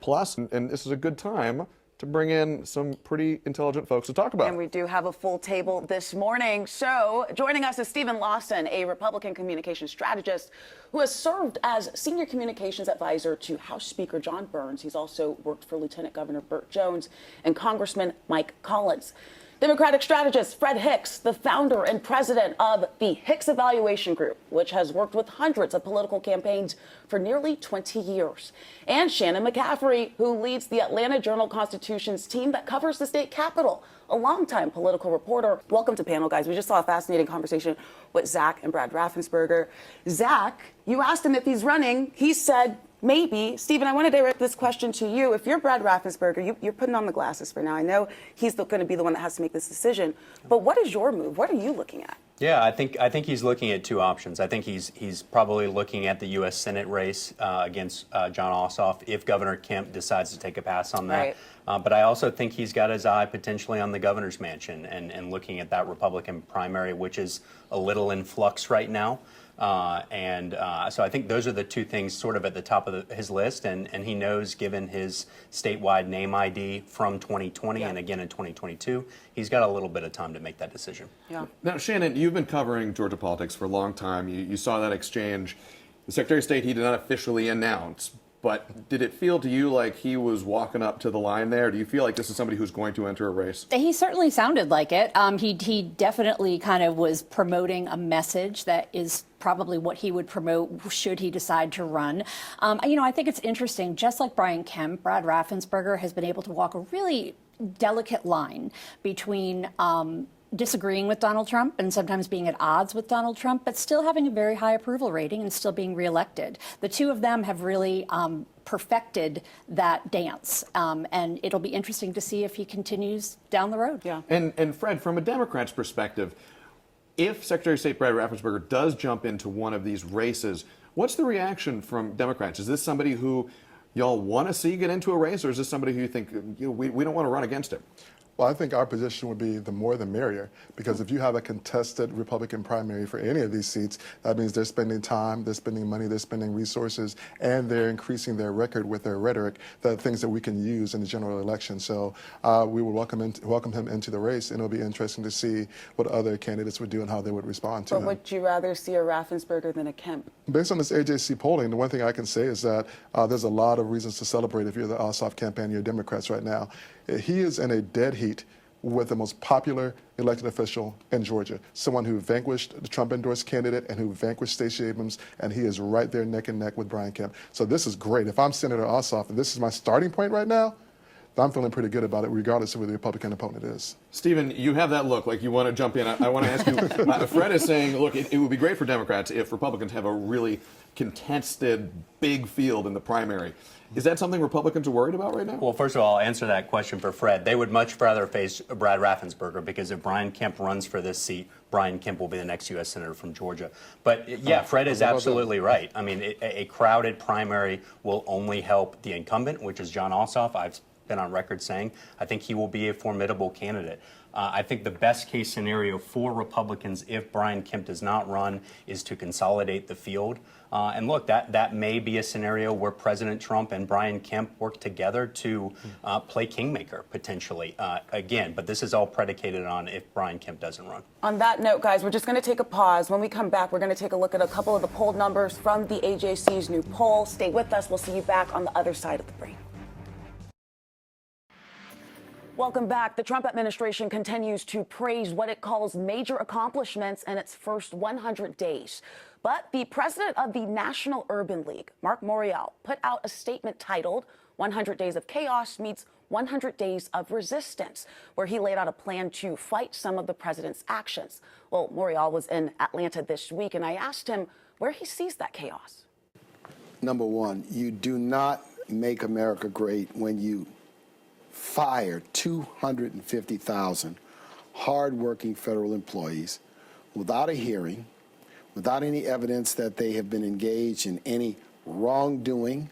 Plus, and this is a good time to bring in some pretty intelligent folks to talk about. And we do have a full table this morning. So joining us is Stephen Lawson, a Republican communications strategist who has served as senior communications advisor to House Speaker John Burns. He's also worked for Lieutenant Governor Burt Jones and Congressman Mike Collins. Democratic strategist Fred Hicks, the founder and president of the Hicks Evaluation Group, which has worked with hundreds of political campaigns for nearly 20 years. And Shannon McCaffrey, who leads the Atlanta Journal-Constitution's team that covers the state capitol, a longtime political reporter. Welcome to panel, guys. We just saw a fascinating conversation with Zach and Brad Raffensperger. Zach, you asked him if he's running. He said maybe. Stephen, I want to direct this question to you. If you're Brad Raffensperger, you're putting on the glasses for now. I know he's going to be the one that has to make this decision. But what is your move? What are you looking at? Yeah, I think he's looking at two options. I think he's probably looking at the U.S. Senate race against John Ossoff if Governor Kemp decides to take a pass on that. Right. But I also think he's got his eye potentially on the governor's mansion and looking at that Republican primary, which is a little in flux right now. So I think those are the two things sort of at the top of his list. And he knows, given his statewide name ID from 2020 and again in 2022, he's got a little bit of time to make that decision. Yeah. Now, Shannon, you've been covering Georgia politics for a long time. You saw that exchange. The Secretary of State, he did not officially announce, but did it feel to you like he was walking up to the line there? Do you feel like this is somebody who's going to enter a race? He certainly sounded like it. He definitely kind of was promoting a message that is probably what he would promote should he decide to run. I think it's interesting, just like Brian Kemp, Brad Raffensperger has been able to walk a really delicate line between disagreeing with Donald Trump and sometimes being at odds with Donald Trump, but still having a very high approval rating and still being reelected. The two of them have really perfected that dance, and it'll be interesting to see if he continues down the road. Yeah. And Fred, from a Democrat's perspective, if Secretary of State Brad Raffensperger does jump into one of these races, what's the reaction from Democrats? Is this somebody who y'all want to see get into a race, or is this somebody who you think we don't want to run against him? Well, I think our position would be the more the merrier, because if you have a contested Republican primary for any of these seats, that means they're spending time, they're spending money, they're spending resources, and they're increasing their record with their rhetoric, the things that we can use in the general election. So we would welcome him into the race, and it'll be interesting to see what other candidates would do and how they would respond to him. But would you rather see a Raffensperger than a Kemp? Based on this AJC polling, the one thing I can say is that there's a lot of reasons to celebrate if you're the Ossoff campaign, you're Democrats right now. He is in a dead heat with the most popular elected official in Georgia, someone who vanquished the Trump-endorsed candidate and who vanquished Stacey Abrams, and he is right there neck and neck with Brian Kemp. So this is great. If I'm Senator Ossoff and this is my starting point right now, I'm feeling pretty good about it, regardless of who the Republican opponent is. Stephen, you have that look like you want to jump in. I want to ask you, Fred is saying, look, it would be great for Democrats if Republicans have a really contested big field in the primary. Is that something Republicans are worried about right now? Well, first of all, I'll answer that question for Fred. They would much rather face Brad Raffensperger, because if Brian Kemp runs for this seat, Brian Kemp will be the next U.S. Senator from Georgia. But yeah, Fred is absolutely right. I mean, a crowded primary will only help the incumbent, which is John Ossoff. I've been on record saying I think he will be a formidable candidate. I think the best case scenario for Republicans, if Brian Kemp does not run, is to consolidate the field. And look, that may be a scenario where President Trump and Brian Kemp work together to play kingmaker, potentially, again. But this is all predicated on if Brian Kemp doesn't run. On that note, guys, we're just going to take a pause. When we come back, we're going to take a look at a couple of the poll numbers from the AJC's new poll. Stay with us. We'll see you back on the other side of the break. Welcome back. The Trump administration continues to praise what it calls major accomplishments in its first 100 days. But the president of the National Urban League, Mark Morial, put out a statement titled 100 Days of Chaos Meets 100 Days of Resistance, where he laid out a plan to fight some of the president's actions. Well, Morial was in Atlanta this week, and I asked him where he sees that chaos. Number one, you do not make America great when you fire 250,000 hardworking federal employees without a hearing, without any evidence that they have been engaged in any wrongdoing,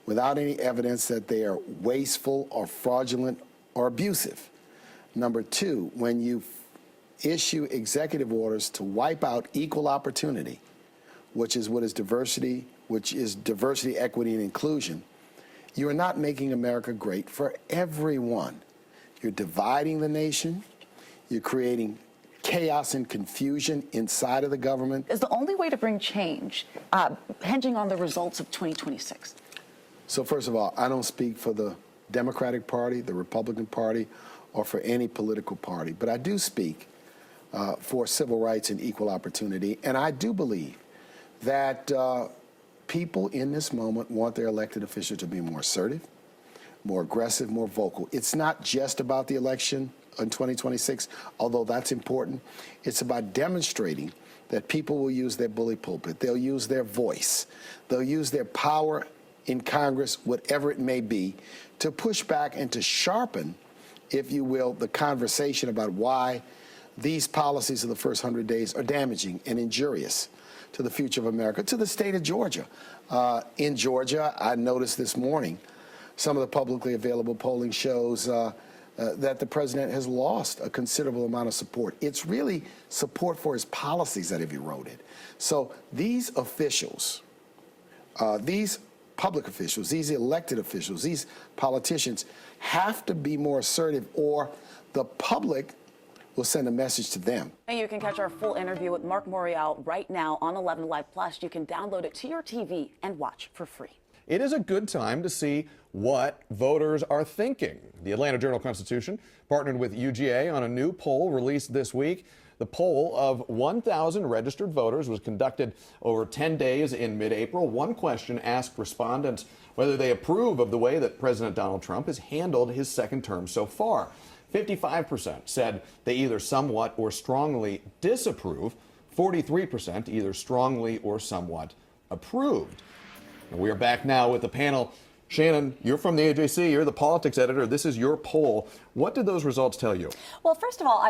without any evidence that they are wasteful or fraudulent or abusive. Number two, when you issue executive orders to wipe out equal opportunity, which is diversity, equity, and inclusion, You are not making America great for everyone. You're dividing the nation. You're creating chaos and confusion inside of the government. Is the only way to bring change hinging on the results of 2026? So first of all, I don't speak for the Democratic Party, the Republican Party, or for any political party, but I do speak for civil rights and equal opportunity, and I do believe that people in this moment want their elected officials to be more assertive, more aggressive, more vocal. It's not just about the election in 2026, although that's important. It's about demonstrating that people will use their bully pulpit. They'll use their voice. They'll use their power in Congress, whatever it may be, to push back and to sharpen, if you will, the conversation about why these policies of the first 100 days are damaging and injurious to the future of America, to the state of Georgia. In Georgia, I noticed this morning, some of the publicly available polling shows that the president has lost a considerable amount of support. It's really support for his policies that have eroded. So these officials, these public officials, these elected officials, these politicians have to be more assertive, or the public will send a message to them. And you can catch our full interview with Mark Morial right now on 11 Live Plus. You can download it to your TV and watch for free. It is a good time to see what voters are thinking. The Atlanta Journal-Constitution partnered with UGA on a new poll released this week. The poll of 1,000 registered voters was conducted over 10 days in mid-April. One question asked respondents whether they approve of the way that President Donald Trump has handled his second term so far. 55% said they either somewhat or strongly disapprove. 43% either strongly or somewhat approved. And we are back now with the panel. Shannon, you're from the AJC. You're the politics editor. This is your poll. What did those results tell you? Well, first of all,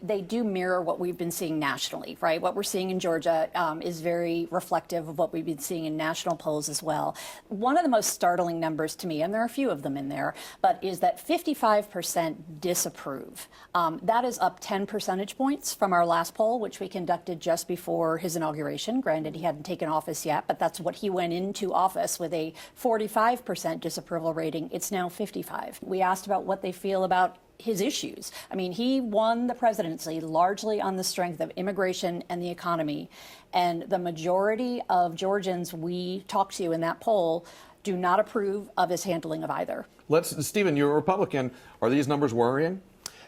they do mirror what we've been seeing nationally, right? What we're seeing in Georgia is very reflective of what we've been seeing in national polls as well. One of the most startling numbers to me, and there are a few of them in there, but is that 55% disapprove. That is up 10 percentage points from our last poll, which we conducted just before his inauguration. Granted, he hadn't taken office yet, but that's what he went into office with, a 45% disapproval rating. It's now 55. We asked about what they feel about his issues. I mean, he won the presidency largely on the strength of immigration and the economy. And the majority of Georgians we talked to in that poll do not approve of his handling of either. Stephen, you're a Republican. Are these numbers worrying?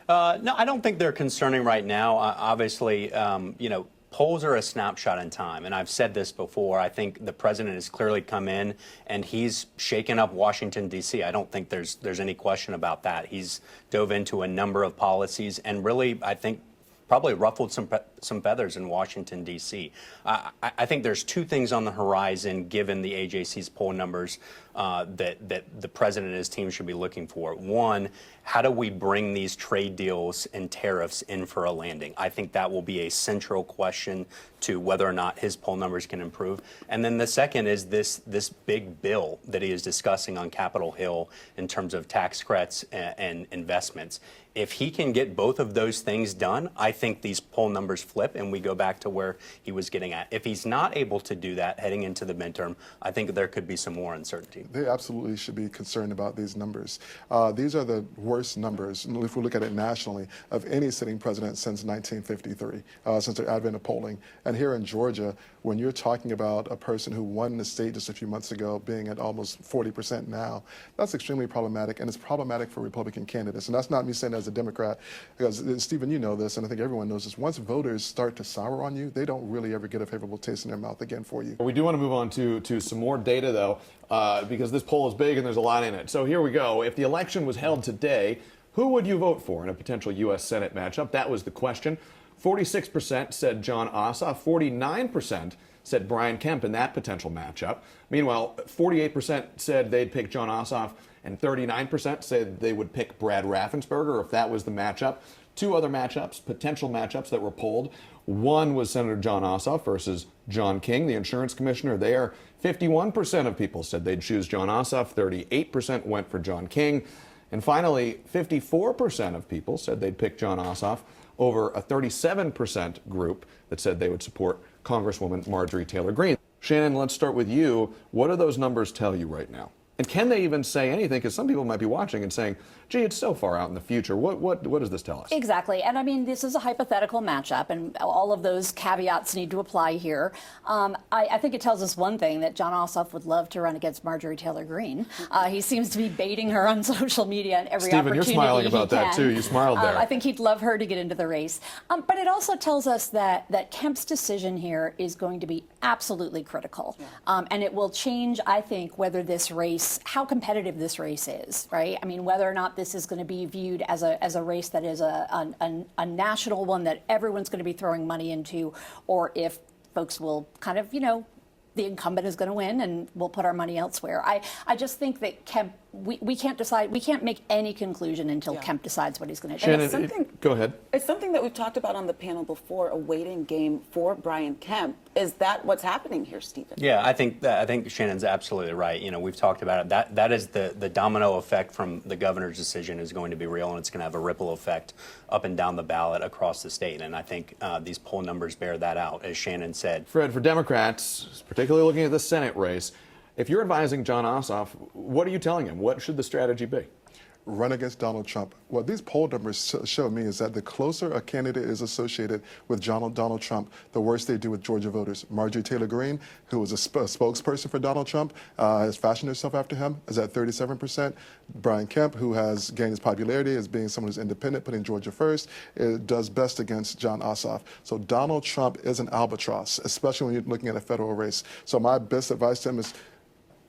No, I don't think they're concerning right now. Obviously, polls are a snapshot in time, and I've said this before. I think the president has clearly come in and he's shaken up Washington, D.C. I don't think there's any question about that. He's dove into a number of policies and really, I think, probably ruffled some feathers in Washington, D.C. I think there's two things on the horizon, given the AJC's poll numbers, that the president and his team should be looking for. One, how do we bring these trade deals and tariffs in for a landing? I think that will be a central question to whether or not his poll numbers can improve. And then the second is this big bill that he is discussing on Capitol Hill in terms of tax credits and investments. If he can get both of those things done, I think these poll numbers flip and we go back to where he was getting at. If he's not able to do that heading into the midterm, I think there could be some more uncertainty. They absolutely should be concerned about these numbers. These are the worst numbers, if we look at it nationally, of any sitting president since 1953, since the advent of polling. And here in Georgia, when you're talking about a person who won the state just a few months ago being at almost 40% now, that's extremely problematic, and it's problematic for Republican candidates. And that's not me saying that as a Democrat, because Stephen, you know this, and I think everyone knows this. Once voters start to sour on you, they don't really ever get a favorable taste in their mouth again for you. We do want to move on to some more data, though, because this poll is big and there's a lot in it. So here we go. If the election was held today, who would you vote for in a potential U.S. Senate matchup? That was the question. 46% said Jon Ossoff. 49% said Brian Kemp in that potential matchup. Meanwhile, 48% said they'd pick Jon Ossoff, and 39% said they would pick Brad Raffensperger if that was the matchup. Two other matchups, potential matchups that were polled. One was Senator Jon Ossoff versus John King, the insurance commissioner there. 51% of people said they'd choose Jon Ossoff. 38% went for John King. And finally, 54% of people said they'd pick Jon Ossoff over a 37% group that said they would support Congresswoman Marjorie Taylor Greene. Shannon, let's start with you. What do those numbers tell you right now? And can they even say anything? Because some people might be watching and saying, gee, it's so far out in the future. What does this tell us? Exactly. And I mean, this is a hypothetical matchup, and all of those caveats need to apply here. I think it tells us one thing, that Jon Ossoff would love to run against Marjorie Taylor Greene. He seems to be baiting her on social media and every Stephen, opportunity you're smiling he about that, can. too. You smiled there. I think he'd love her to get into the race. But it also tells us that Kemp's decision here is going to be absolutely critical. And it will change, I think, whether this race, how competitive this race is, right? I mean, whether or not this is going to be viewed as a race that is a national one that everyone's going to be throwing money into, or if folks will kind of, the incumbent is going to win and we'll put our money elsewhere. I just think that Kemp, we can't decide, we can't make any conclusion until Kemp decides what he's going to do. Shannon, go ahead. It's something that we've talked about on the panel before, a waiting game for Brian Kemp. Is that what's happening here, Stephen? Yeah, I think Shannon's absolutely right. We've talked about it. That is the domino effect from the governor's decision is going to be real, and it's going to have a ripple effect up and down the ballot across the state. And I think these poll numbers bear that out, as Shannon said. Fred, for Democrats, particularly looking at the Senate race, if you're advising Jon Ossoff, what are you telling him? What should the strategy be? Run against Donald Trump. What these poll numbers show me is that the closer a candidate is associated with Donald Trump, the worse they do with Georgia voters. Marjorie Taylor Greene, who was a spokesperson for Donald Trump, has fashioned herself after him, is at 37%. Brian Kemp, who has gained his popularity as being someone who's independent, putting Georgia first, does best against Jon Ossoff. So Donald Trump is an albatross, especially when you're looking at a federal race. So my best advice to him is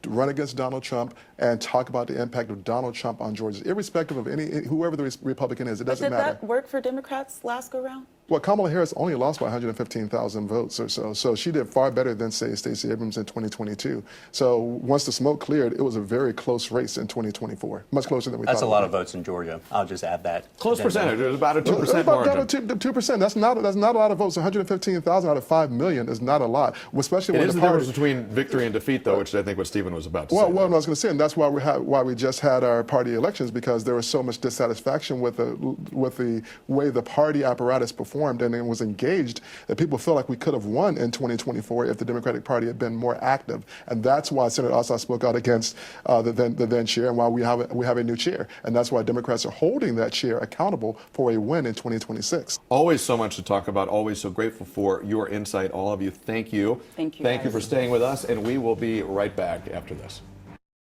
run against Donald Trump and talk about the impact of Donald Trump on Georgia, irrespective of whoever the Republican is. It doesn't matter. Did that work for Democrats last go round? Well, Kamala Harris only lost by 115,000 votes or so. So she did far better than, say, Stacey Abrams in 2022. So once the smoke cleared, it was a very close race in 2024, much closer than we thought. That's a lot of votes in Georgia. I'll just add that. Close percentage. It was about a 2% margin. 2%. That's not a lot of votes. 115,000 out of 5 million is not a lot, especially when It is the difference between victory and defeat, though, which I think what Stephen was about to say. Well, I was going to say, and that's why we just had our party elections, because there was so much dissatisfaction with the way the party apparatus performed and it was engaged, that people feel like we could have won in 2024 if the Democratic Party had been more active. And that's why Senator Ossoff spoke out against the then chair, and why we have a new chair. And that's why Democrats are holding that chair accountable for a win in 2026. Always so much to talk about. Always so grateful for your insight, all of you. Thank you. Thank you. Thank you for staying with us, and we will be right back after this.